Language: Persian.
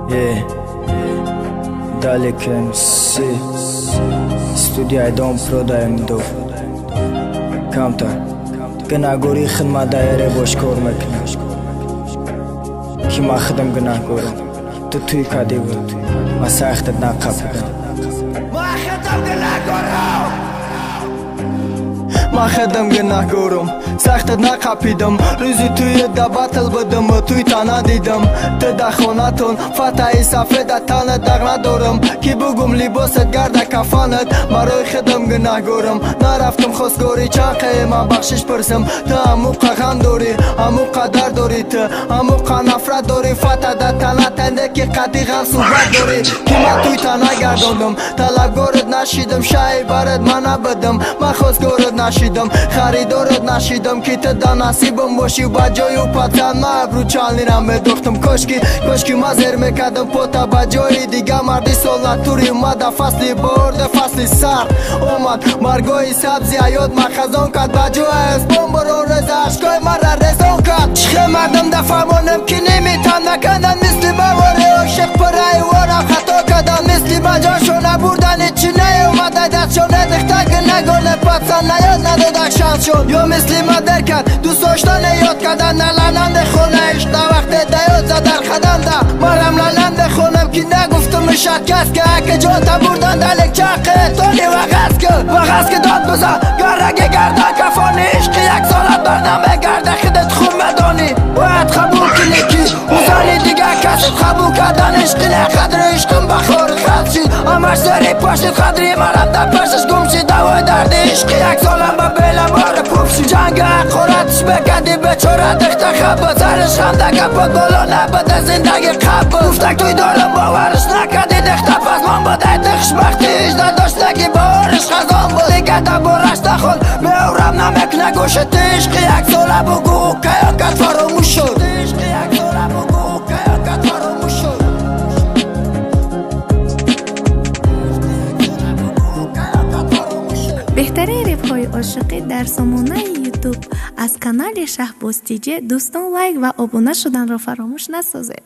Yeah, Dalek MC Studia Dom Prodajem do Kamta Gnagoری خدمت دایره باش کار میکنم کی ما خدم گناه گورم تو توی کادی بود ما ساختت نقابیدم ما خدم گناه گورم ساختت نقابیدم روزی توی دباتل بدم و توی تنها دیدم تو در خونتون فتحی سفید تنت دق ندارم کی بگم لباست گرده کفانت ما روی خدم گناه گورم نرفتم خواستگاری چاقه ما بخشش پرسم تو هموقع غم داری هموقع در داری تو هموقع نفرت داری فتح در تنت تنده که قدی غم صحبت داری کی ما توی تنها گرداندم طلبگارت نشیدم شای برد من نبدم من خواستگارت نشیدم خریدارت نشیدم که تو در نصیبم باشی و با جای و پتن ما ابرو چالنیرم بدوختم کشکی ما زیر میکدم پتا با جای دیگه مردی سولاتوری اومد فصلی برد فصلی سر اومد مرگوی سبزی حیات ما خزان کد با جای از بمبرون رزا عشقای ما را رزان کد چخه مردم دفعمانم که نمیتن نکندن مثل مواره عاشق پرای وارم خطا کدن مثل ما جانشو نبردن چی نیومده دستشو ندخته که نگونه پتن نیاد ندادک شانشون یا مثل ما درکد دوست داشتن یاد کردن نلنند خونه عشق دا وقت دیاد زدر خدم دا مرم لنند خونم که نگفتم شد کس که اکه جا تا بردن دلک چاقه تانی وغز که داد بزن گرگه گرده کفانی عشقی یک سالت برنامه گرده خودت خوب مدانی باید قبول کنی که اوزانی دیگه کسی قبول کردن عشقی نه قدر عشقم بخور خد شید همش سری پاشید قدری مرم در پشش گم شید دوای درد عشقی یک سالم با بیلم باره پوپ شید جنگ حقورتش بکدی بچورت اخت خب سرش خنده گپت بالا نبده زندگی قبل گفتک توی دارم باورش نکدی دخته پس من بوده دخش مختیش داشتگی بارش خزان بود دیگه تا برش دخون بیورم نمکنه گوشت عشقی یک ساله بگو که یکت فراموش شد بهترین ریپ‌های عاشقی در سامانه یوتیوب از کانال شهباز دیجی. دوستان لایک و ابونه شدن را فراموش نسازید.